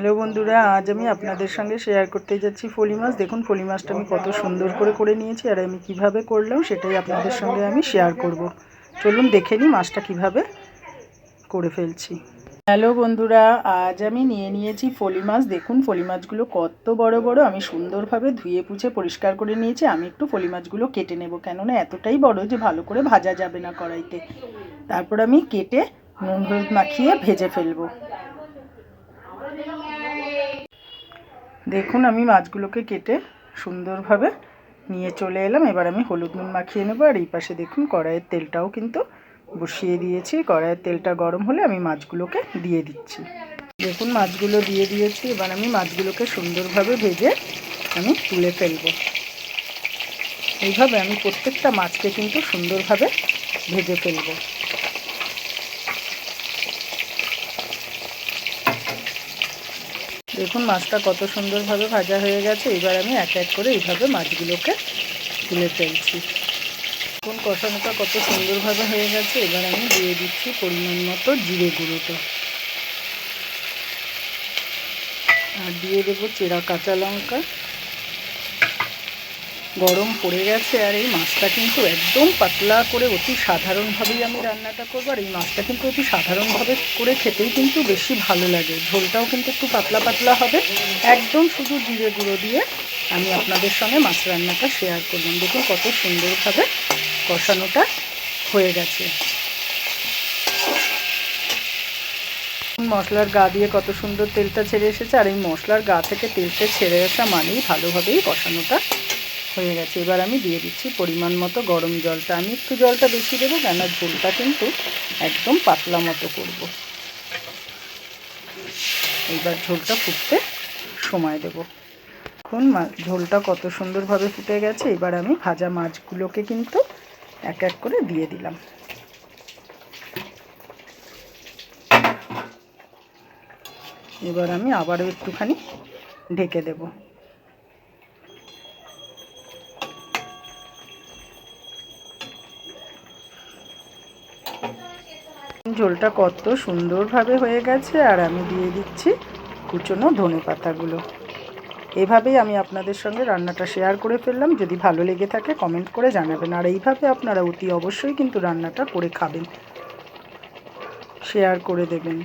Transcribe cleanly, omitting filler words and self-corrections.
Hello বন্ধুরা, আজ আমি আপনাদের সঙ্গে শেয়ার করতে যাচ্ছি ফলি মাছ। দেখুন ফলি মাছটা আমি কত সুন্দর করে নিয়েছি, আর আমি কিভাবে করলাম সেটাই আপনাদের সঙ্গে আমি শেয়ার করব। চলুন দেখে নিই মাছটা কিভাবে করে ফেলছি। হ্যালো বন্ধুরা, আজ আমি নিয়েছি ফলি মাছ। দেখুন ফলি মাছগুলো কত বড় বড়, আমি সুন্দরভাবে ধুয়ে পুছে পরিষ্কার করে নিয়েছি। আমি একটু ফলি মাছগুলো কেটে নেব, কেননা এতটাই বড় যে ভালো করে ভাজা যাবে না কড়াইতে। তারপর আমি কেটে নুন হলুদ মাখিয়ে ভেজে ফেলবো। দেখুন আমি মাছগুলোকে কেটে সুন্দরভাবে নিয়ে চলে এলাম। এবার আমি হলুদ নুন মাখিয়ে নেবো। আর এই পাশে দেখুন কড়াইয়ের তেলটাও কিন্তু বসিয়ে দিয়েছি। কড়াইয়ের তেলটা গরম হলে আমি মাছগুলোকে দিয়ে দিচ্ছি। দেখুন মাছগুলো দিয়ে দিয়েছি। এবার আমি মাছগুলোকে সুন্দরভাবে ভেজে আমি তুলে ফেলবো। এইভাবে আমি প্রত্যেকটা মাছকে কিন্তু সুন্দরভাবে ভেজে ফেলবো। দেখুন মাছটা কত সুন্দরভাবে ভাজা হয়ে গেছে। এবার আমি এক এক করে এইভাবে মাছগুলোকে তুলে ফেলছি। এখন কষানোটা কত সুন্দরভাবে হয়ে গেছে। এবার আমি দিয়ে দিচ্ছি পরিমাণ মতো জিরে গুঁড়োটা, আর দিয়ে দেবো চেরা কাঁচা লঙ্কা। গরম পড়ে গেছে, আর এই মাছটা কিন্তু একদম পাতলা করে অতি সাধারণভাবেই আমি রান্নাটা করবো। আর এই মাছটা কিন্তু অতি সাধারণভাবে করে খেতেই কিন্তু বেশি ভালো লাগে। ঝোলটাও কিন্তু একটু পাতলা পাতলা হবে। একদম শুধু জিরে গুঁড়ো দিয়ে আমি আপনাদের সঙ্গে মাছ রান্নাটা শেয়ার করলাম। দেখুন কত সুন্দরভাবে কষানোটা হয়ে গেছে। মশলার গা দিয়ে কত সুন্দর তেলটা ছেড়ে এসেছে, আর এই মশলার গা থেকে তেলটা ছেড়ে আসা মানেই ভালোভাবেই কষানোটা হয়ে গেছে। এবার আমি দিয়ে দিচ্ছি পরিমাণ মতো গরম জলটা। আমি একটু জলটা বেশি দেবো, কেন ঝোলটা কিন্তু একদম পাতলা মতো করব। এইবার ঝোলটা ফুটতে সময় দেব। এখন ঝোলটা কত সুন্দরভাবে ফুটে গেছে। এবার আমি ভাজা মাছগুলোকে কিন্তু এক এক করে দিয়ে দিলাম। এবার আমি আবারও একটুখানি ঢেকে দেব। ঝোলটা কত সুন্দরভাবে হয়ে গেছে, আর আমি দিয়ে দিচ্ছি কুচনো ধনেপাতাগুলো। এভাবেই আমি আপনাদের সঙ্গে রান্নাটা শেয়ার করে ফেললাম। যদি ভালো লেগে থাকে কমেন্ট করে জানাবেন, আর এইভাবে আপনারা অতি অবশ্যই কিন্তু রান্নাটা করে খাবেন, শেয়ার করে দেবেন।